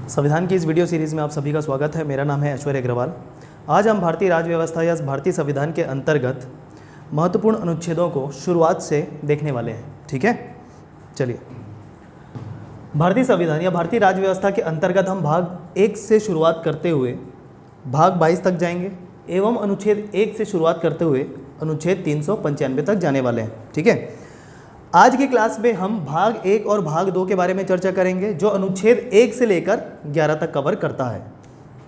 संविधान की इस वीडियो सीरीज़ में आप सभी का स्वागत है। मेरा नाम है ऐश्वर्य अग्रवाल। आज हम भारतीय राज्य व्यवस्था या भारतीय संविधान के अंतर्गत महत्वपूर्ण अनुच्छेदों को शुरुआत से देखने वाले हैं। ठीक है, चलिए। भारतीय संविधान या भारतीय राज्य व्यवस्था के अंतर्गत हम भाग 1 से शुरुआत करते हुए भाग 22 तक जाएंगे एवं अनुच्छेद 1 से शुरुआत करते हुए अनुच्छेद 395 तक जाने वाले हैं। ठीक है, आज की क्लास में हम भाग 1 और भाग 2 के बारे में चर्चा करेंगे जो अनुच्छेद 1 से लेकर 11 तक कवर करता है।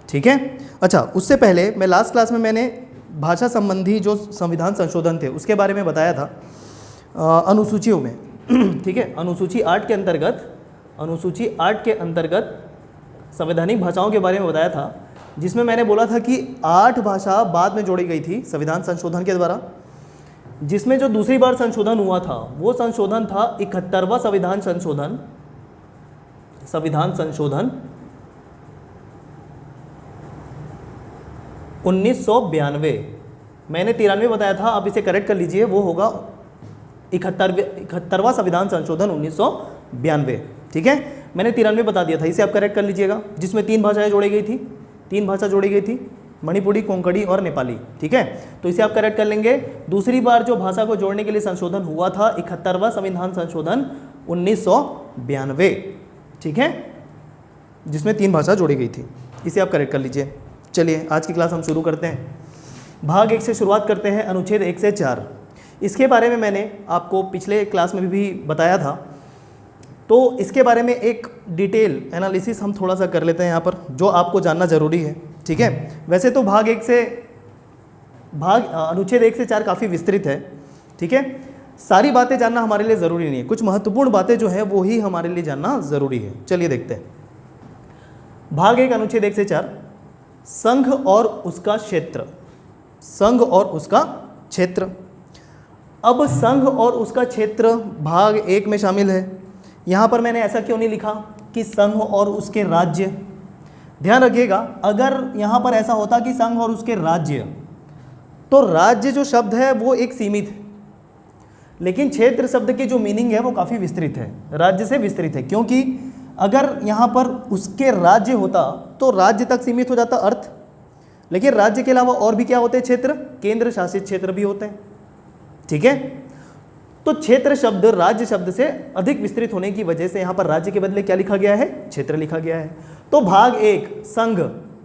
ठीक है, अच्छा, उससे पहले मैं लास्ट क्लास में मैंने भाषा संबंधी जो संविधान संशोधन थे उसके बारे में बताया था अनुसूचियों में। ठीक है, अनुसूची 8 के अंतर्गत संवैधानिक भाषाओं के बारे में बताया था, जिसमें मैंने बोला था कि 8 भाषा बाद में जोड़ी गई थी संविधान संशोधन के द्वारा, जिसमें जो दूसरी बार संशोधन हुआ था वो संशोधन था 71वां संविधान संशोधन 1992। मैंने 93 बताया था, आप इसे करेक्ट कर लीजिए, वो होगा 71वां संविधान संशोधन 1992। ठीक है, मैंने 93 बता दिया था, इसे आप करेक्ट कर लीजिएगा, जिसमें 3 भाषाएं जोड़ी गई थी, 3 भाषा जोड़ी गई थी, मणिपुरी, कोंकणी और नेपाली। ठीक है, तो इसे आप करेक्ट कर लेंगे। दूसरी बार जो भाषा को जोड़ने के लिए संशोधन हुआ था 71वां संविधान संशोधन 1992। ठीक है, जिसमें 3 भाषा जोड़ी गई थी, इसे आप करेक्ट कर लीजिए। चलिए, आज की क्लास हम शुरू करते हैं। भाग 1 से शुरुआत करते हैं, अनुच्छेद 1 से 4। इसके बारे में मैंने आपको पिछले क्लास में भी बताया था, तो इसके बारे में एक डिटेल एनालिसिस हम थोड़ा सा कर लेते हैं यहाँ पर, जो आपको जानना ज़रूरी है। ठीक है, वैसे तो अनुच्छेद 1 से 4 काफ़ी विस्तृत है। ठीक है, सारी बातें जानना हमारे लिए ज़रूरी नहीं है, कुछ महत्वपूर्ण बातें जो है वो ही हमारे लिए जानना ज़रूरी है। चलिए देखते हैं। भाग 1 अनुच्छेद 1 से 4, संघ और उसका क्षेत्र। संघ और उसका क्षेत्र। अब संघ और उसका क्षेत्र भाग 1 में शामिल है। यहाँ पर मैंने ऐसा क्यों नहीं लिखा कि संघ और उसके राज्य। ध्यान रखिएगा, अगर यहाँ पर ऐसा होता कि संघ और उसके राज्य, तो राज्य जो शब्द है वो एक सीमित है, लेकिन क्षेत्र शब्द की जो मीनिंग है वो काफ़ी विस्तृत है, राज्य से विस्तृत है। क्योंकि अगर यहाँ पर उसके राज्य होता तो राज्य तक सीमित हो जाता अर्थ, लेकिन राज्य के अलावा और भी क्या होते हैं? क्षेत्र, केंद्र शासित क्षेत्र भी होते हैं। ठीक है, तो क्षेत्र शब्द राज्य शब्द से अधिक विस्तृत होने की वजह से यहाँ पर राज्य के बदले क्या लिखा गया है? क्षेत्र लिखा गया है। तो भाग 1 संघ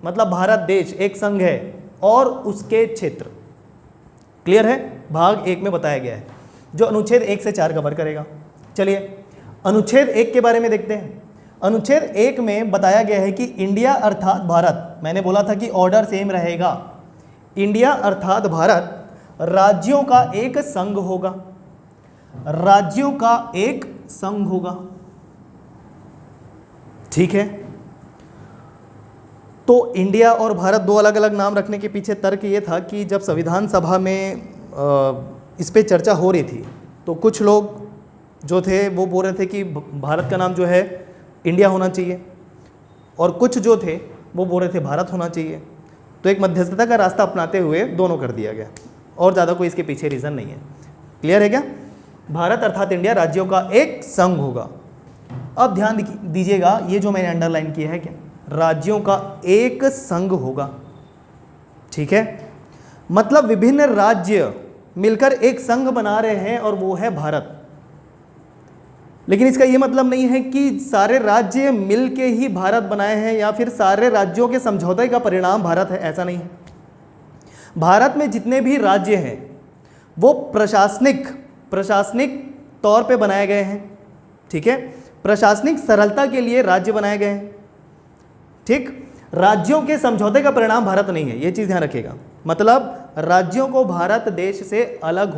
मतलब भारत देश एक संघ है और उसके क्षेत्र। क्लियर है? भाग 1 में बताया गया है, जो अनुच्छेद 1 से 4 कवर करेगा। चलिए अनुच्छेद 1 के बारे में देखते हैं। अनुच्छेद 1 में बताया गया है कि इंडिया अर्थात भारत, मैंने बोला था कि ऑर्डर सेम रहेगा, इंडिया अर्थात भारत राज्यों का एक संघ होगा। राज्यों का एक संघ होगा। ठीक है, तो इंडिया और भारत दो अलग अलग नाम रखने के पीछे तर्क ये था कि जब संविधान सभा में इस पे चर्चा हो रही थी तो कुछ लोग जो थे वो बोल रहे थे कि भारत का नाम जो है इंडिया होना चाहिए, और कुछ जो थे वो बोल रहे थे भारत होना चाहिए। तो एक मध्यस्थता का रास्ता अपनाते हुए दोनों कर दिया गया, और ज़्यादा कोई इसके पीछे रीज़न नहीं है। क्लियर है क्या? भारत अर्थात इंडिया राज्यों का एक संघ होगा। अब ध्यान दीजिएगा, ये जो मैंने अंडरलाइन किया है, क्या राज्यों का एक संघ होगा। ठीक है, मतलब विभिन्न राज्य मिलकर एक संघ बना रहे हैं और वो है भारत। लेकिन इसका ये मतलब नहीं है कि सारे राज्य मिलके ही भारत बनाए हैं या फिर सारे राज्यों के समझौते का परिणाम भारत है, ऐसा नहीं है। भारत में जितने भी राज्य हैं वो प्रशासनिक तौर पे बनाए गए हैं। ठीक है, प्रशासनिक सरलता के लिए राज्य बनाए गए हैं। ठीक, राज्यों के समझौते का परिणाम भारत नहीं है, ये चीज़ ध्यान रखिएगा। मतलब राज्यों को भारत देश से अलग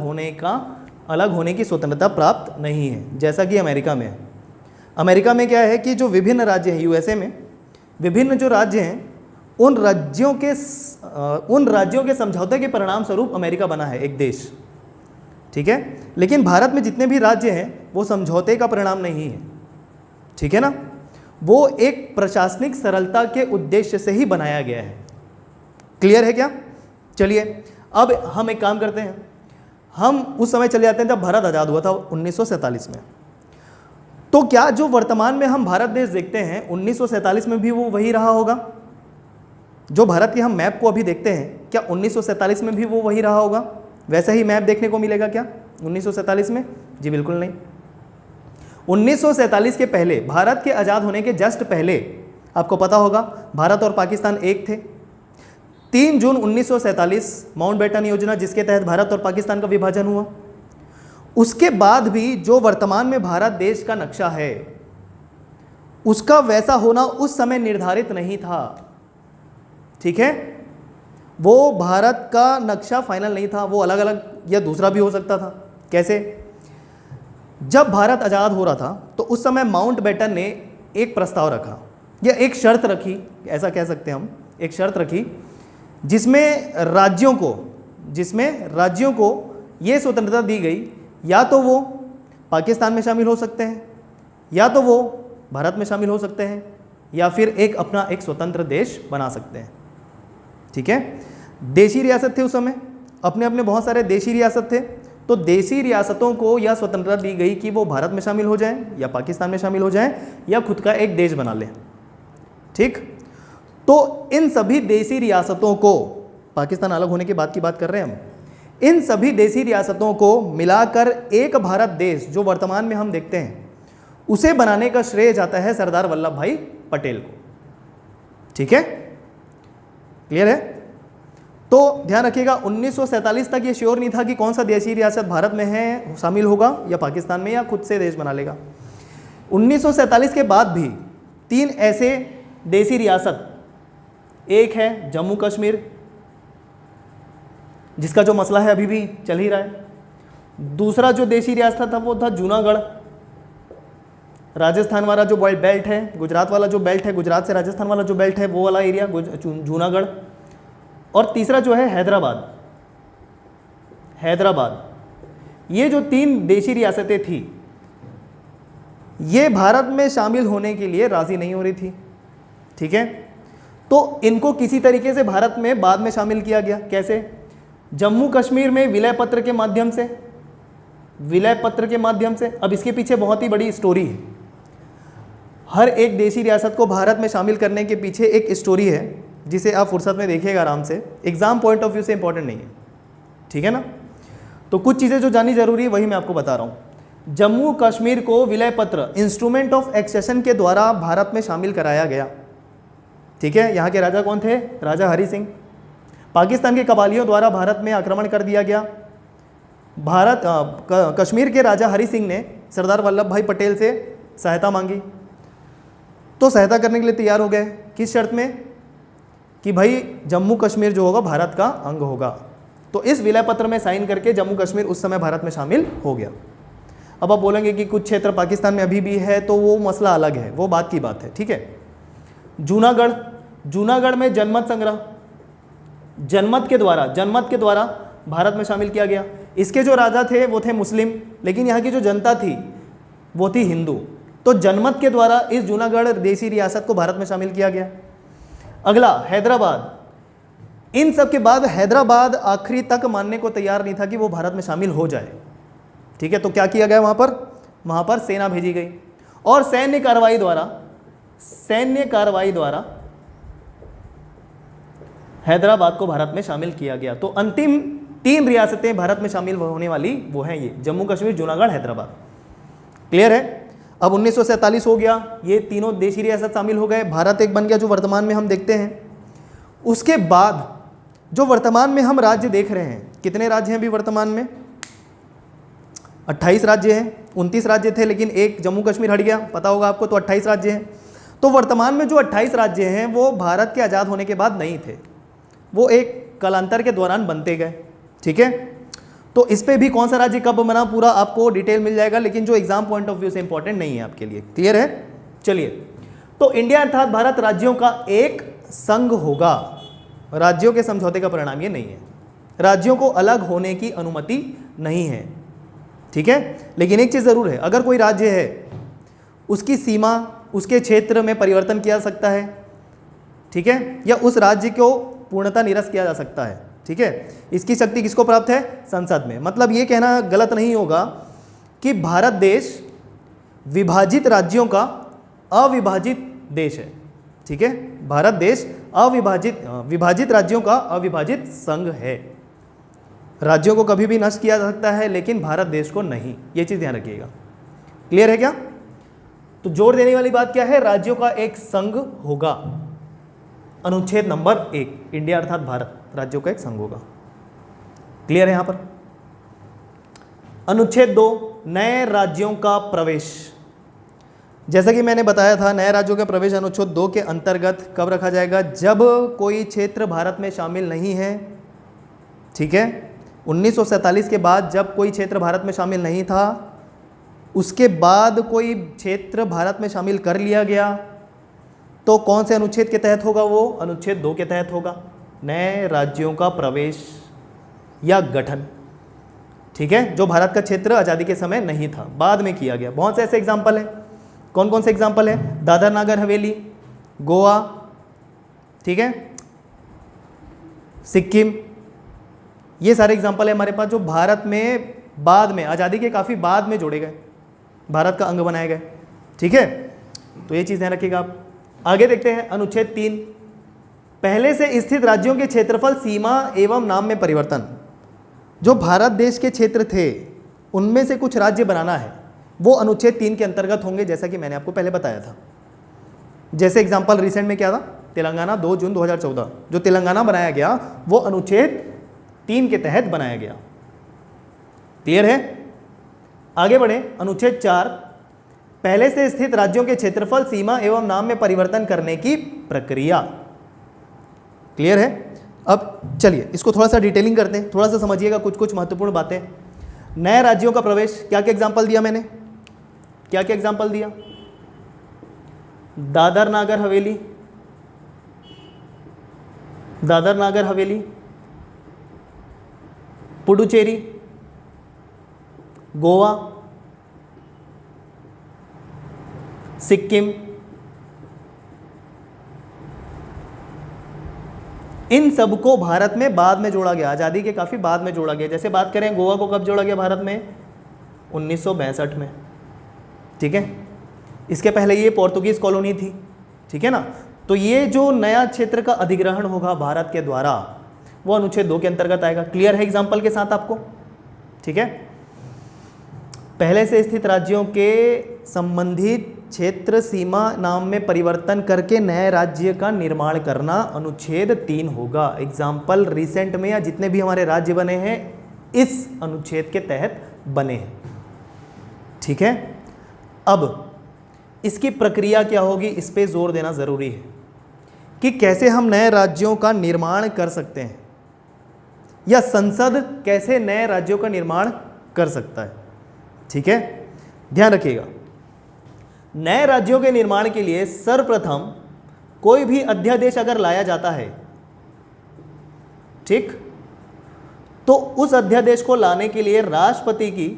होने की स्वतंत्रता प्राप्त नहीं है, जैसा कि अमेरिका में है। अमेरिका में क्या है कि जो विभिन्न राज्य हैं, यूएसए में विभिन्न जो राज्य हैं, उन राज्यों के समझौते के परिणाम स्वरूप अमेरिका बना है, एक देश। ठीक है, लेकिन भारत में जितने भी राज्य हैं वो समझौते का परिणाम नहीं है। ठीक है ना, वो एक प्रशासनिक सरलता के उद्देश्य से ही बनाया गया है। क्लियर है क्या? चलिए अब हम एक काम करते हैं, हम उस समय चले जाते हैं जब भारत आज़ाद हुआ था 1947 में। तो क्या जो वर्तमान में हम भारत देश देखते हैं 1947 में भी वो वही रहा होगा? जो भारत के हम मैप को अभी देखते हैं, क्या 1947 में भी वो वही रहा होगा? वैसा ही मैप देखने को मिलेगा क्या 1947 में? जी बिल्कुल नहीं। 1947 के पहले, भारत के आज़ाद होने के जस्ट पहले, आपको पता होगा भारत और पाकिस्तान एक थे। 3 जून 1947 माउंटबेटन योजना, जिसके तहत भारत और पाकिस्तान का विभाजन हुआ। उसके बाद भी जो वर्तमान में भारत देश का नक्शा है, उसका वैसा होना उस समय निर्धारित नहीं था। ठीक है, वो भारत का नक्शा फाइनल नहीं था, वो अलग अलग या दूसरा भी हो सकता था। कैसे? जब भारत आज़ाद हो रहा था तो उस समय माउंटबेटन ने एक प्रस्ताव रखा या एक शर्त रखी, ऐसा कह सकते हैं हम, एक शर्त रखी जिसमें राज्यों को ये स्वतंत्रता दी गई, या तो वो पाकिस्तान में शामिल हो सकते हैं, या तो वो भारत में शामिल हो सकते हैं, या फिर अपना एक स्वतंत्र देश बना सकते हैं। ठीक है, देशी रियासत थे उस समय, अपने अपने बहुत सारे देशी रियासत थे। तो देशी रियासतों को यह स्वतंत्रता दी गई कि वो भारत में शामिल हो जाएं, या पाकिस्तान में शामिल हो जाएं, या खुद का एक देश बना लें। ठीक, तो इन सभी देशी रियासतों को, पाकिस्तान अलग होने के बाद की बात कर रहे हैं हम, इन सभी देशी रियासतों को मिलाकर एक भारत देश जो वर्तमान में हम देखते हैं, उसे बनाने का श्रेय जाता है सरदार वल्लभ भाई पटेल को। ठीक है, क्लियर है? तो ध्यान रखिएगा, 1947 तक ये श्योर नहीं था कि कौन सा देशी रियासत भारत में है, शामिल होगा या पाकिस्तान में, या खुद से देश बना लेगा। 1947 के बाद भी 3 ऐसे देशी रियासत, एक है जम्मू कश्मीर, जिसका जो मसला है अभी भी चल ही रहा है। दूसरा जो देशी रियासत था वो था जूनागढ़, राजस्थान वाला जो बेल्ट है, गुजरात वाला जो बेल्ट है, गुजरात से राजस्थान वाला जो बेल्ट है, वो वाला एरिया जूनागढ़। और तीसरा जो है हैदराबाद। ये जो 3 देशी रियासतें थी, ये भारत में शामिल होने के लिए राजी नहीं हो रही थी। ठीक है, तो इनको किसी तरीके से भारत में बाद में शामिल किया गया। कैसे? जम्मू कश्मीर में विलय पत्र के माध्यम से। अब इसके पीछे बहुत ही बड़ी स्टोरी है। हर एक देशी रियासत को भारत में शामिल करने के पीछे एक स्टोरी है, जिसे आप फुर्सत में देखिएगा आराम से, एग्जाम पॉइंट ऑफ व्यू से इंपॉर्टेंट नहीं है। ठीक है ना? तो कुछ चीज़ें जो जाननी जरूरी है वही मैं आपको बता रहा हूँ। जम्मू कश्मीर को विलय पत्र, इंस्ट्रूमेंट ऑफ एक्सेशन के द्वारा भारत में शामिल कराया गया। ठीक है, यहाँ के राजा कौन थे? राजा हरि सिंह। पाकिस्तान के कबालियों द्वारा भारत में आक्रमण कर दिया गया। कश्मीर के राजा हरि सिंह ने सरदार वल्लभ भाई पटेल से सहायता मांगी, तो सहायता करने के लिए तैयार हो गए। किस शर्त में? कि भाई जम्मू कश्मीर जो होगा भारत का अंग होगा। तो इस विलय पत्र में साइन करके जम्मू कश्मीर उस समय भारत में शामिल हो गया। अब आप बोलेंगे कि कुछ क्षेत्र पाकिस्तान में अभी भी है, तो वो मसला अलग है, वो बात की बात है। ठीक है, जूनागढ़ में जनमत संग्रह, जनमत के द्वारा भारत में शामिल किया गया। इसके जो राजा थे वो थे मुस्लिम, लेकिन यहाँ की जो जनता थी वो थी हिंदू। तो जनमत के द्वारा इस जूनागढ़ देशी रियासत को भारत में शामिल किया गया। अगला हैदराबाद। इन सब के बाद हैदराबाद आखिरी तक मानने को तैयार नहीं था कि वो भारत में शामिल हो जाए। ठीक है, तो क्या किया गया वहाँ पर सेना भेजी गई, और सैन्य कार्रवाई द्वारा हैदराबाद को भारत में शामिल किया गया। तो अंतिम 3 रियासतें भारत में शामिल होने वाली वो हैं ये, जम्मू कश्मीर, जूनागढ़, हैदराबाद। क्लियर है? अब 1947 हो गया, ये तीनों देशी रियासत शामिल हो गए, भारत एक बन गया जो वर्तमान में हम देखते हैं। उसके बाद जो वर्तमान में हम राज्य देख रहे हैं, कितने राज्य हैं अभी वर्तमान में? 28 राज्य हैं। 29 राज्य थे, लेकिन एक जम्मू कश्मीर हट गया, पता होगा आपको, तो 28 राज्य हैं। तो वर्तमान में जो 28 राज्य हैं वो भारत के आज़ाद होने के बाद नहीं थे, वो एक कालांतर के दौरान बनते गए। ठीक है, तो इस पे भी कौन सा राज्य कब बना पूरा आपको डिटेल मिल जाएगा, लेकिन जो एग्जाम पॉइंट ऑफ व्यू से इंपॉर्टेंट नहीं है आपके लिए। क्लियर है? चलिए, तो इंडिया अर्थात भारत राज्यों का एक संघ होगा। राज्यों के समझौते का परिणाम ये नहीं है, राज्यों को अलग होने की अनुमति नहीं है। ठीक है, लेकिन एक चीज़ ज़रूर है, अगर कोई राज्य है उसकी सीमा, उसके क्षेत्र में परिवर्तन किया जा सकता है। ठीक है, या उस राज्य को पूर्णतः निरस्त किया जा सकता है। ठीक है, इसकी शक्ति किसको प्राप्त है? संसद में। मतलब ये कहना गलत नहीं होगा कि भारत देश विभाजित राज्यों का अविभाजित देश है। ठीक है, भारत देश विभाजित राज्यों का अविभाजित संघ है। राज्यों को कभी भी नष्ट किया जा सकता है लेकिन भारत देश को नहीं, ये चीज ध्यान रखिएगा। क्लियर है क्या? तो जोर देने वाली बात क्या है? राज्यों का एक संघ होगा। अनुच्छेद नंबर 1, इंडिया अर्थात भारत राज्यों का एक संघ होगा। क्लियर है यहां पर? अनुच्छेद 2, नए राज्यों का प्रवेश। जैसा कि मैंने बताया था, नए राज्यों का प्रवेश अनुच्छेद 2 के अंतर्गत कब रखा जाएगा? जब कोई क्षेत्र भारत में शामिल नहीं है। ठीक है, 1947 के बाद जब कोई क्षेत्र भारत में शामिल नहीं था, उसके बाद कोई क्षेत्र भारत में शामिल कर लिया गया, तो कौन से अनुच्छेद के तहत होगा? वो अनुच्छेद 2 के तहत होगा, नए राज्यों का प्रवेश या गठन। ठीक है, जो भारत का क्षेत्र आज़ादी के समय नहीं था, बाद में किया गया। बहुत से ऐसे एग्जाम्पल हैं। कौन कौन से एग्जाम्पल है? दादर नागर हवेली, गोवा, ठीक है, सिक्किम, ये सारे एग्जाम्पल है हमारे पास जो भारत में बाद में, आज़ादी के काफ़ी बाद में जोड़े गए, भारत का अंग बनाए गए। ठीक है, तो ये चीज़ ध्यान रखिएगा आप। आगे देखते हैं अनुच्छेद 3, पहले से स्थित राज्यों के क्षेत्रफल, सीमा एवं नाम में परिवर्तन। जो भारत देश के क्षेत्र थे उनमें से कुछ राज्य बनाना है, वो अनुच्छेद 3 के अंतर्गत होंगे, जैसा कि मैंने आपको पहले बताया था। जैसे एग्जाम्पल रिसेंट में क्या था? तेलंगाना 2 जून 2014, जो तेलंगाना बनाया गया वो अनुच्छेद 3 के तहत बनाया गया। क्लियर है? आगे बढ़े, अनुच्छेद 4, पहले से स्थित राज्यों के क्षेत्रफल, सीमा एवं नाम में परिवर्तन करने की प्रक्रिया। क्लियर है? अब चलिए इसको थोड़ा सा डिटेलिंग करते हैं, थोड़ा सा समझिएगा कुछ कुछ महत्वपूर्ण बातें। नए राज्यों का प्रवेश, क्या क्या एग्जाम्पल दिया मैंने? क्या क्या एग्जाम्पल दिया? दादर नागर हवेली, दादर नागर हवेली, पुडुचेरी, गोवा, सिक्किम, इन सबको भारत में बाद में जोड़ा गया, आज़ादी के काफ़ी बाद में जोड़ा गया। जैसे बात करें गोवा को कब जोड़ा गया भारत में? 1962 में। ठीक है, इसके पहले ये पोर्तुगीज़ कॉलोनी थी। ठीक है ना, तो ये जो नया क्षेत्र का अधिग्रहण होगा भारत के द्वारा, वो अनुच्छेद 2 के अंतर्गत आएगा। क्लियर है एग्जाम्पल के साथ आपको? ठीक है, पहले से स्थित राज्यों के संबंधित क्षेत्र, सीमा, नाम में परिवर्तन करके नए राज्य का निर्माण करना अनुच्छेद 3 होगा। एग्जाम्पल रिसेंट में या जितने भी हमारे राज्य बने हैं इस अनुच्छेद के तहत बने हैं। ठीक है, अब इसकी प्रक्रिया क्या होगी, इस पे जोर देना जरूरी है कि कैसे हम नए राज्यों का निर्माण कर सकते हैं, या संसद कैसे नए राज्यों का निर्माण कर सकता है। ठीक है, ध्यान रखिएगा, नए राज्यों के निर्माण के लिए सर्वप्रथम कोई भी अध्यादेश अगर लाया जाता है, ठीक, तो उस अध्यादेश को लाने के लिए राष्ट्रपति की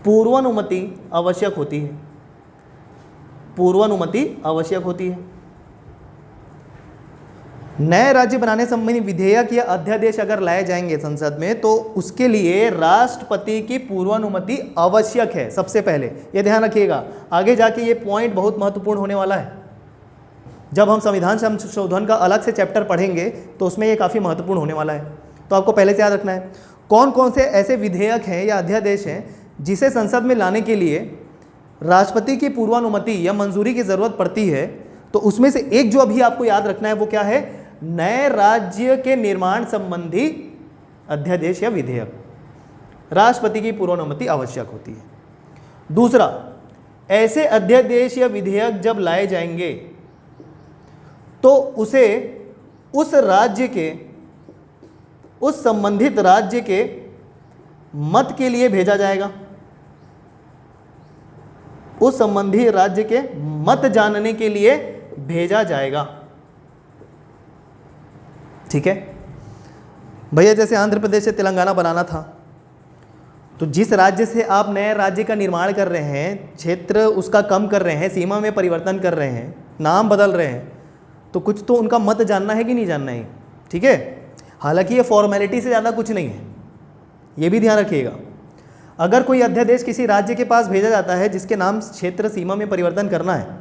पूर्वानुमति आवश्यक होती है। पूर्वानुमति आवश्यक होती है। नए राज्य बनाने संबंधी विधेयक या अध्यादेश अगर लाए जाएंगे संसद में, तो उसके लिए राष्ट्रपति की पूर्वानुमति आवश्यक है सबसे पहले। ये ध्यान रखिएगा, आगे जाके ये पॉइंट बहुत महत्वपूर्ण होने वाला है। जब हम संविधान संशोधन का अलग से चैप्टर पढ़ेंगे तो उसमें ये काफ़ी महत्वपूर्ण होने वाला है, तो आपको पहले से याद रखना है कौन कौन से ऐसे विधेयक हैं या अध्यादेश हैं जिसे संसद में लाने के लिए राष्ट्रपति की पूर्वानुमति या मंजूरी की ज़रूरत पड़ती है। तो उसमें से एक जो अभी आपको याद रखना है वो क्या है? नए राज्य के निर्माण संबंधी अध्यादेश या विधेयक, राष्ट्रपति की पूर्वानुमति आवश्यक होती है। दूसरा, ऐसे अध्यादेश या विधेयक जब लाए जाएंगे तो उसे उस राज्य के, उस संबंधित राज्य के मत के लिए भेजा जाएगा। उस संबंधित राज्य के मत जानने के लिए भेजा जाएगा। ठीक है भैया, जैसे आंध्र प्रदेश से तेलंगाना बनाना था, तो जिस राज्य से आप नए राज्य का निर्माण कर रहे हैं, क्षेत्र उसका कम कर रहे हैं, सीमा में परिवर्तन कर रहे हैं, नाम बदल रहे हैं, तो कुछ तो उनका मत जानना है कि नहीं जानना है। ठीक है, हालांकि ये फॉर्मेलिटी से ज़्यादा कुछ नहीं है, ये भी ध्यान रखिएगा। अगर कोई अध्यादेश किसी राज्य के पास भेजा जाता है जिसके नाम क्षेत्र सीमा में परिवर्तन करना है,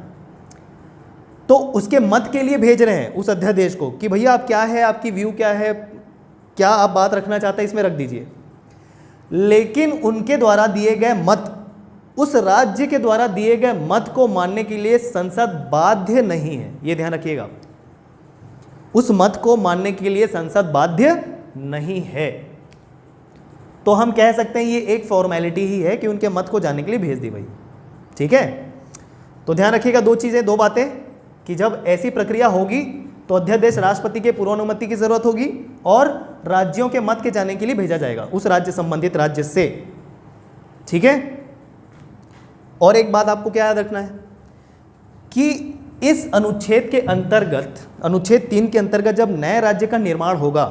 तो उसके मत के लिए भेज रहे हैं उस अध्यादेश को कि भैया आप क्या है, आपकी व्यू क्या है, क्या आप बात रखना चाहते हैं, इसमें रख दीजिए। लेकिन उनके द्वारा दिए गए मत, उस राज्य के द्वारा दिए गए मत को मानने के लिए संसद बाध्य नहीं है, यह ध्यान रखिएगा। उस मत को मानने के लिए संसद बाध्य नहीं है। तो हम कह सकते हैं ये एक फॉर्मेलिटी ही है कि उनके मत को जानने के लिए भेज दी भाई, ठीक है। तो ध्यान रखिएगा दो चीजें, दो बातें, कि जब ऐसी प्रक्रिया होगी तो अध्यादेश राष्ट्रपति के पूर्वानुमति की जरूरत होगी और राज्यों के मत के जानने के लिए भेजा जाएगा उस राज्य, संबंधित राज्य से, ठीक है। और एक बात आपको क्या याद रखना है कि इस अनुच्छेद के अंतर्गत, अनुच्छेद 3 के अंतर्गत जब नए राज्य का निर्माण होगा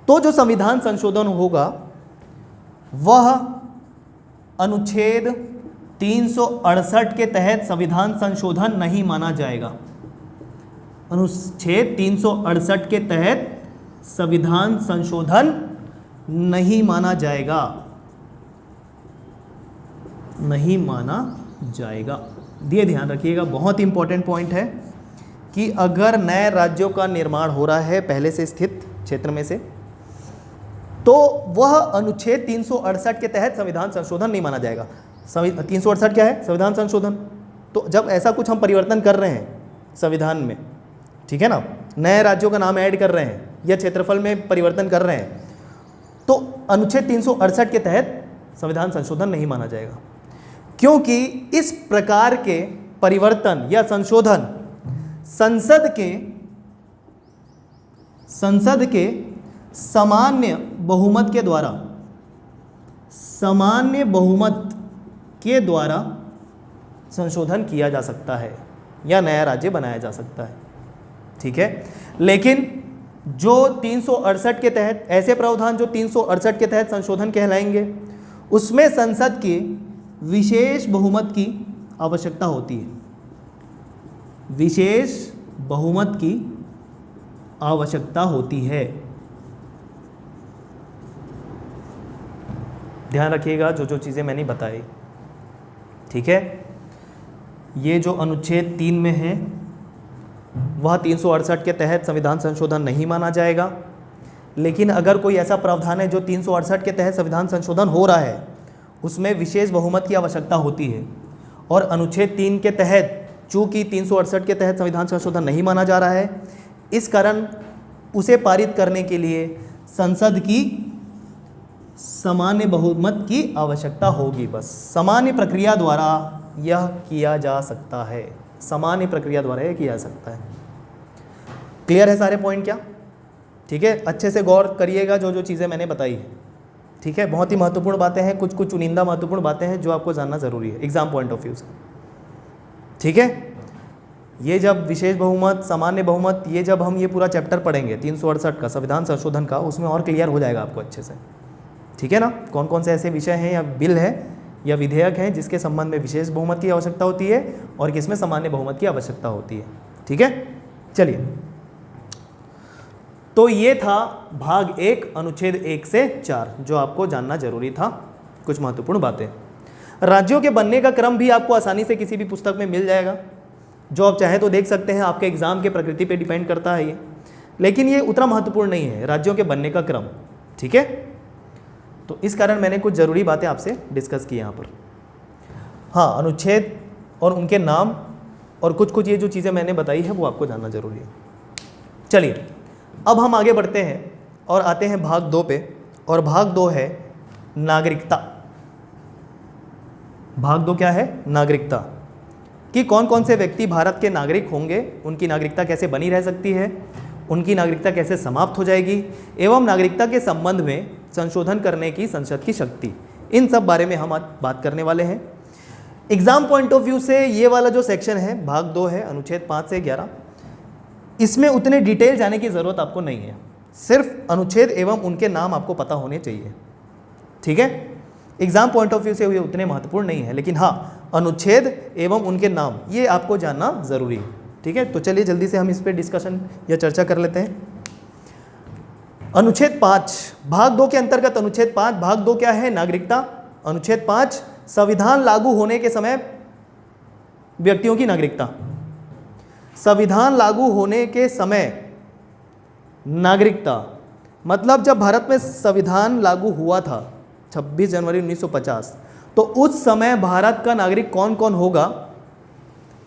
तो जो संविधान संशोधन होगा वह अनुच्छेद 368 के तहत संविधान संशोधन नहीं माना जाएगा। अनुच्छेद 368 के तहत संविधान संशोधन नहीं माना जाएगा, नहीं माना जाएगा। ये ध्यान रखिएगा, बहुत इंपॉर्टेंट पॉइंट है कि अगर नए राज्यों का निर्माण हो रहा है पहले से स्थित क्षेत्र में से, तो वह अनुच्छेद 368 के तहत संविधान संशोधन नहीं माना जाएगा। 368 क्या है? संविधान संशोधन। तो जब ऐसा कुछ हम परिवर्तन कर रहे हैं संविधान में, ठीक है ना, नए राज्यों का नाम ऐड कर रहे हैं या क्षेत्रफल में परिवर्तन कर रहे हैं, तो अनुच्छेद 368 के तहत संविधान संशोधन नहीं माना जाएगा, क्योंकि इस प्रकार के परिवर्तन या संशोधन संसद के सामान्य बहुमत के द्वारा, सामान्य बहुमत के द्वारा संशोधन किया जा सकता है या नया राज्य बनाया जा सकता है, ठीक है। लेकिन जो 368 के तहत, ऐसे प्रावधान जो 368 के तहत संशोधन कहलाएंगे, उसमें संसद की विशेष बहुमत की आवश्यकता होती है, विशेष बहुमत की आवश्यकता होती है। ध्यान रखिएगा जो जो चीज़ें मैंने बताई, ठीक है। ये जो अनुच्छेद 3 में है वह 368 के तहत संविधान संशोधन नहीं माना जाएगा, लेकिन अगर कोई ऐसा प्रावधान है जो 368 के तहत संविधान संशोधन हो रहा है, उसमें विशेष बहुमत की आवश्यकता होती है, और अनुच्छेद 3 के तहत चूँकि 368 के तहत संविधान संशोधन नहीं माना जा रहा है, इस कारण उसे पारित करने के लिए संसद की सामान्य बहुमत की आवश्यकता होगी। बस सामान्य प्रक्रिया द्वारा यह किया जा सकता है, सामान्य प्रक्रिया द्वारा यह किया जा सकता है। क्लियर है सारे पॉइंट क्या? ठीक है, अच्छे से गौर करिएगा जो जो चीज़ें मैंने बताई है, ठीक है। बहुत ही महत्वपूर्ण बातें हैं, कुछ कुछ चुनिंदा महत्वपूर्ण बातें हैं जो आपको जानना ज़रूरी है एग्जाम पॉइंट ऑफ व्यू से, ठीक है। ये जब विशेष बहुमत, सामान्य बहुमत, ये जब हम ये पूरा चैप्टर पढ़ेंगे 368 का संविधान संशोधन का, उसमें और क्लियर हो जाएगा आपको अच्छे से, ठीक है ना। कौन कौन से ऐसे विषय हैं या बिल है या विधेयक हैं जिसके संबंध में विशेष बहुमत की आवश्यकता होती है और किसमें सामान्य बहुमत की आवश्यकता होती है, ठीक है। चलिए, तो ये था भाग 1 अनुच्छेद 1 से 4 जो आपको जानना जरूरी था, कुछ महत्वपूर्ण बातें। राज्यों के बनने का क्रम भी आपको आसानी से किसी भी पुस्तक में मिल जाएगा, जो आप चाहे तो देख सकते हैं, आपके एग्जाम के प्रकृति पे डिपेंड करता है ये, लेकिन ये उतना महत्वपूर्ण नहीं है राज्यों के बनने का क्रम, ठीक है। तो इस कारण मैंने कुछ ज़रूरी बातें आपसे डिस्कस की यहाँ पर। हाँ, अनुच्छेद और उनके नाम और कुछ कुछ ये जो चीज़ें मैंने बताई है वो आपको जानना जरूरी है। चलिए, अब हम आगे बढ़ते हैं और आते हैं भाग 2 पे, और भाग 2 है नागरिकता। भाग 2 क्या है? नागरिकता, कि कौन कौन से व्यक्ति भारत के नागरिक होंगे, उनकी नागरिकता कैसे बनी रह सकती है, उनकी नागरिकता कैसे समाप्त हो जाएगी, एवं नागरिकता के संबंध में संशोधन करने की संसद की शक्ति, इन सब बारे में हम आज बात करने वाले हैं। एग्जाम पॉइंट ऑफ व्यू से ये वाला जो सेक्शन है भाग 2 है, अनुच्छेद 5 से 11, इसमें उतने डिटेल जाने की ज़रूरत आपको नहीं है, सिर्फ अनुच्छेद एवं उनके नाम आपको पता होने चाहिए, ठीक है। एग्जाम पॉइंट ऑफ व्यू से ये उतने महत्वपूर्ण नहीं है, लेकिन हाँ, अनुच्छेद एवं उनके नाम ये आपको जानना ज़रूरी है, ठीक है। तो चलिए जल्दी से हम इस पर डिस्कशन या चर्चा कर लेते हैं। अनुच्छेद 5 भाग 2 के अंतर्गत अनुच्छेद 5 भाग 2 क्या है? नागरिकता। अनुच्छेद 5 संविधान लागू होने के समय व्यक्तियों की नागरिकता। संविधान लागू होने के समय नागरिकता मतलब जब भारत में संविधान लागू हुआ था 26 जनवरी 1950, तो उस समय भारत का नागरिक कौन कौन होगा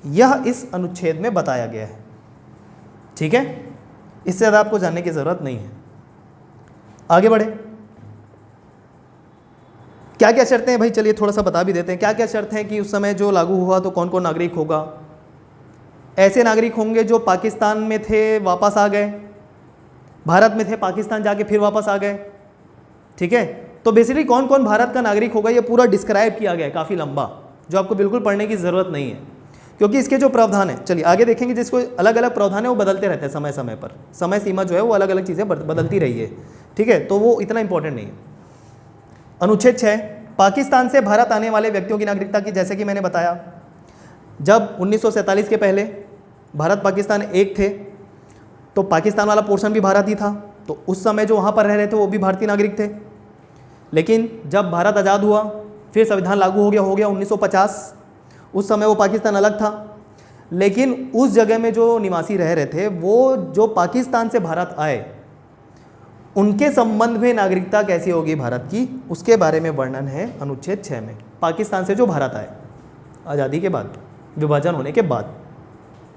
यह इस अनुच्छेद में बताया गया है। ठीक है, इससे ज़्यादा आपको जानने की ज़रूरत नहीं है। आगे बढ़े। क्या क्या शर्तें हैं भाई, चलिए थोड़ा सा बता भी देते हैं। क्या क्या शर्तें हैं कि उस समय जो लागू हुआ तो कौन कौन नागरिक होगा? ऐसे नागरिक होंगे जो पाकिस्तान में थे वापस आ गए, भारत में थे पाकिस्तान जाके फिर वापस आ गए। ठीक है, तो बेसिकली कौन कौन भारत का नागरिक होगा ये पूरा डिस्क्राइब किया गया है, काफ़ी लंबा, जो आपको बिल्कुल पढ़ने की ज़रूरत नहीं है क्योंकि इसके जो प्रावधान है, चलिए आगे देखेंगे, जिसको अलग अलग प्रावधान है वो बदलते रहते हैं समय समय पर, समय सीमा जो है वो अलग अलग चीज़ें बदलती रही है। ठीक है, तो वो इतना इंपॉर्टेंट नहीं है। अनुच्छेद 6 पाकिस्तान से भारत आने वाले व्यक्तियों की नागरिकता की, जैसे कि मैंने बताया जब 1947 के पहले भारत पाकिस्तान एक थे तो पाकिस्तान वाला पोर्शन भी भारत ही था, तो उस समय जो वहाँ पर रह रहे थे वो भी भारतीय नागरिक थे। लेकिन जब भारत आज़ाद हुआ फिर संविधान लागू हो गया 1950, उस समय वो पाकिस्तान अलग था, लेकिन उस जगह में जो निवासी रह रहे थे वो जो पाकिस्तान से भारत आए उनके संबंध में नागरिकता कैसी होगी भारत की, उसके बारे में वर्णन है अनुच्छेद 6 में। पाकिस्तान से जो भारत आए आज़ादी के बाद, विभाजन होने के बाद।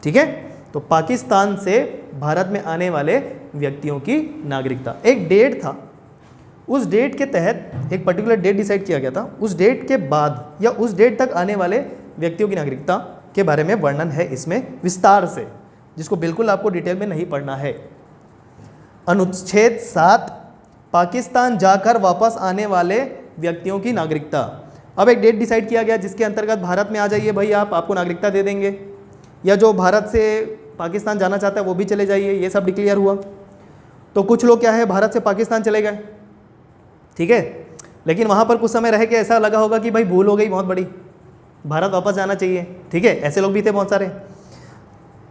ठीक है, तो पाकिस्तान से भारत में आने वाले व्यक्तियों की नागरिकता, एक डेट था, उस डेट के तहत एक पर्टिकुलर डेट डिसाइड किया गया था, उस डेट के बाद या उस डेट तक आने वाले व्यक्तियों की नागरिकता के बारे में वर्णन है इसमें विस्तार से, जिसको बिल्कुल आपको डिटेल में नहीं पढ़ना है। अनुच्छेद 7 पाकिस्तान जाकर वापस आने वाले व्यक्तियों की नागरिकता। अब एक डेट डिसाइड किया गया जिसके अंतर्गत भारत में आ जाइए भाई आप, आपको नागरिकता दे देंगे, या जो भारत से पाकिस्तान जाना चाहता है वो भी चले जाइए, ये सब डिक्लेयर हुआ। तो कुछ लोग क्या है भारत से पाकिस्तान चले गए, ठीक है, लेकिन वहाँ पर कुछ समय रह के ऐसा लगा होगा कि भाई भूल हो गई बहुत बड़ी, भारत वापस जाना चाहिए। ठीक है, ऐसे लोग भी थे बहुत सारे।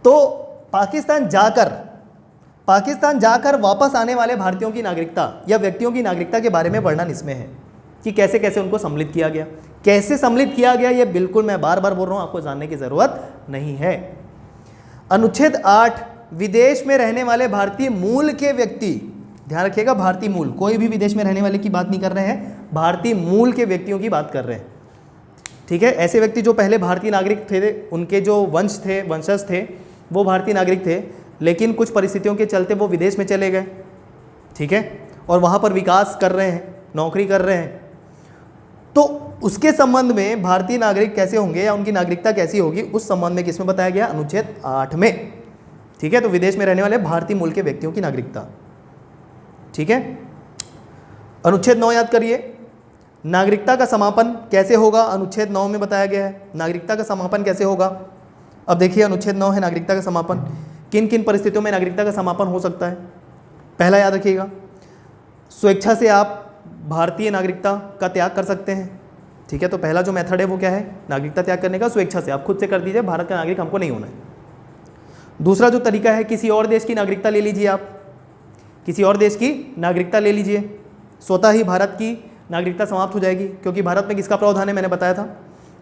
तो पाकिस्तान जाकर वापस आने वाले भारतीयों की नागरिकता या व्यक्तियों की नागरिकता के बारे में वर्णन इसमें है कि कैसे कैसे उनको सम्मिलित किया गया। कैसे सम्मिलित किया गया ये बिल्कुल मैं बार बार बोल रहा हूँ, आपको जानने की ज़रूरत नहीं है। अनुच्छेद 8 विदेश में रहने वाले भारतीय मूल के व्यक्ति, ध्यान रखिएगा भारतीय मूल, कोई भी विदेश में रहने वाले की बात नहीं कर रहे हैं, भारतीय मूल के व्यक्तियों की बात कर रहे हैं। ठीक है, ऐसे व्यक्ति जो पहले भारतीय नागरिक थे, उनके जो वंशज थे वो भारतीय नागरिक थे, लेकिन कुछ परिस्थितियों के चलते वो विदेश में चले गए। ठीक है, और वहाँ पर विकास कर रहे हैं, नौकरी कर रहे हैं, तो उसके संबंध में भारतीय नागरिक कैसे होंगे या उनकी नागरिकता कैसी होगी उस संबंध में किसमें बताया गया? अनुच्छेद 8 में। ठीक है, तो विदेश में रहने वाले भारतीय मूल के व्यक्तियों की नागरिकता। ठीक है, अनुच्छेद 9 याद करिए, नागरिकता का समापन कैसे होगा? अनुच्छेद 9 में बताया गया है नागरिकता का समापन कैसे होगा। अब देखिए अनुच्छेद 9 है नागरिकता का समापन, किन किन परिस्थितियों में नागरिकता का समापन हो सकता है। पहला याद रखिएगा, स्वेच्छा से आप भारतीय नागरिकता का त्याग कर सकते हैं। ठीक है, तो पहला जो मेथड है वो क्या है? नागरिकता त्याग करने का स्वेच्छा से, आप खुद से कर दीजिए भारत का नागरिक हमको नहीं होना है। दूसरा जो तरीका है, किसी और देश की नागरिकता ले लीजिए, आप किसी और देश की नागरिकता ले लीजिए, स्वतः ही भारत की नागरिकता समाप्त हो जाएगी, क्योंकि भारत में किसका प्रावधान है? मैंने बताया था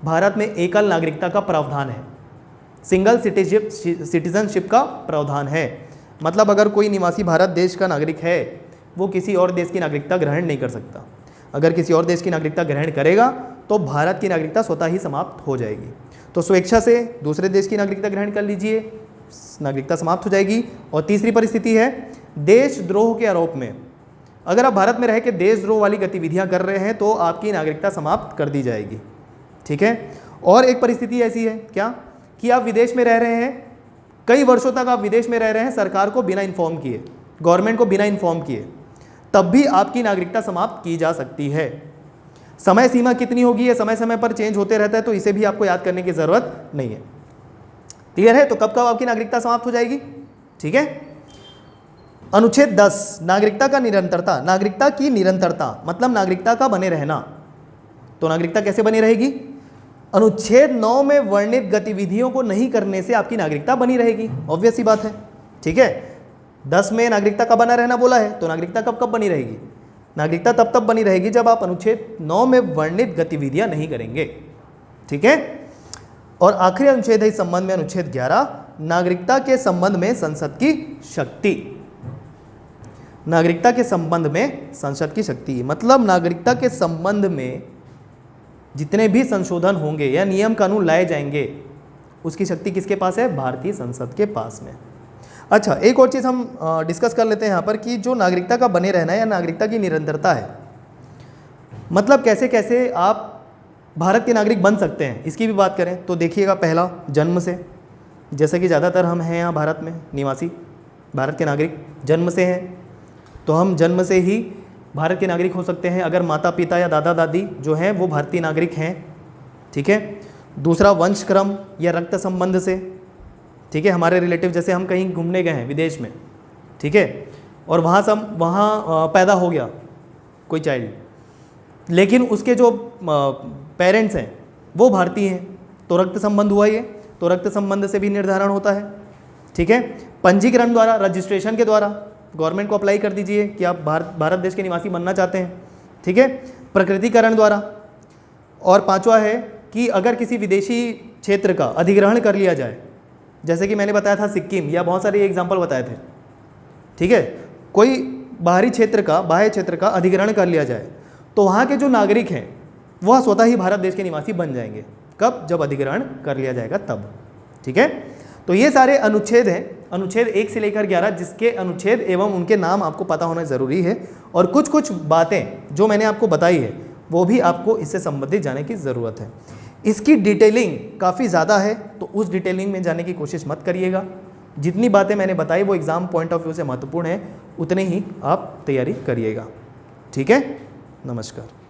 भारत में एकल नागरिकता का प्रावधान है, सिंगल सिटीजनशिप का प्रावधान है। मतलब अगर कोई निवासी भारत देश का नागरिक है वो किसी और देश की नागरिकता ग्रहण नहीं कर सकता। अगर किसी और देश की नागरिकता ग्रहण करेगा तो भारत की नागरिकता स्वतः ही समाप्त हो जाएगी। तो स्वेच्छा से दूसरे देश की नागरिकता ग्रहण कर लीजिए, नागरिकता समाप्त हो जाएगी। और तीसरी परिस्थिति है देशद्रोह के आरोप में, अगर आप भारत में रह के देशद्रोह वाली गतिविधियां कर रहे हैं तो आपकी नागरिकता समाप्त कर दी जाएगी। ठीक है, और एक परिस्थिति ऐसी है क्या कि आप विदेश में रह रहे हैं, कई वर्षों तक आप विदेश में रह रहे हैं सरकार को बिना इन्फॉर्म किए, गवर्नमेंट को बिना इन्फॉर्म किए, तब भी आपकी नागरिकता समाप्त की जा सकती है। समय सीमा कितनी होगी ये समय समय पर चेंज होते रहता है, तो इसे भी आपको याद करने की ज़रूरत नहीं है। क्लियर है? तो कब कब आपकी नागरिकता समाप्त हो जाएगी। ठीक है, अनुच्छेद 10 नागरिकता का निरंतरता। नागरिकता की निरंतरता मतलब नागरिकता का बने रहना। तो नागरिकता कैसे बनी रहेगी? अनुच्छेद 9 में वर्णित गतिविधियों को नहीं करने से आपकी नागरिकता बनी रहेगी, ऑब्वियस सी बात है। ठीक है, 10 में नागरिकता का बना रहना बोला है, तो नागरिकता कब कब बनी रहेगी? नागरिकता तब तब बनी रहेगी जब आप अनुच्छेद 9 में वर्णित गतिविधियां नहीं करेंगे, ठीक है। और आखिरी अनुच्छेद है इस संबंध में अनुच्छेद 11, नागरिकता के संबंध में संसद की शक्ति। नागरिकता के संबंध में संसद की शक्ति मतलब नागरिकता के संबंध में जितने भी संशोधन होंगे या नियम कानून लाए जाएंगे उसकी शक्ति किसके पास है? भारतीय संसद के पास में। अच्छा, एक और चीज़ हम डिस्कस कर लेते हैं यहाँ पर कि जो नागरिकता का बने रहना है या नागरिकता की निरंतरता है, मतलब कैसे कैसे आप भारत के नागरिक बन सकते हैं, इसकी भी बात करें तो देखिएगा, पहला जन्म से, जैसे कि ज़्यादातर हम हैं यहाँ भारत में निवासी, भारत के नागरिक जन्म से हैं, तो हम जन्म से ही भारत के नागरिक हो सकते हैं अगर माता पिता या दादा दादी जो हैं वो भारतीय नागरिक हैं, ठीक है। दूसरा वंशक्रम या रक्त संबंध से, ठीक है, हमारे रिलेटिव जैसे हम कहीं घूमने गए हैं विदेश में, ठीक है, और वहाँ पैदा हो गया कोई चाइल्ड, लेकिन उसके जो पेरेंट्स हैं वो भारतीय हैं, तो रक्त संबंध हुआ ये, तो रक्त संबंध से भी निर्धारण होता है, ठीक है। पंजीकरण द्वारा, रजिस्ट्रेशन के द्वारा गवर्नमेंट को अप्लाई कर दीजिए कि आप भारत देश के निवासी बनना चाहते हैं, ठीक है। प्रकृतिकरण द्वारा, और पांचवा है कि अगर किसी विदेशी क्षेत्र का अधिग्रहण कर लिया जाए, जैसे कि मैंने बताया था सिक्किम, या बहुत सारे एग्जाम्पल बताए थे, ठीक है, कोई बाहरी क्षेत्र का, बाह्य क्षेत्र का अधिग्रहण कर लिया जाए तो वहाँ के जो नागरिक हैं वह स्वतः ही भारत देश के निवासी बन जाएंगे। कब? जब अधिग्रहण कर लिया जाएगा तब, ठीक है। तो ये सारे अनुच्छेद हैं, अनुच्छेद 1 से लेकर 11, जिसके अनुच्छेद एवं उनके नाम आपको पता होना ज़रूरी है, और कुछ कुछ बातें जो मैंने आपको बताई है वो भी आपको इससे संबंधित जाने की ज़रूरत है। इसकी डिटेलिंग काफ़ी ज़्यादा है, तो उस डिटेलिंग में जाने की कोशिश मत करिएगा। जितनी बातें मैंने बताई वो एग्ज़ाम पॉइंट ऑफ व्यू से महत्वपूर्ण है, उतने ही आप तैयारी करिएगा, ठीक है। नमस्कार।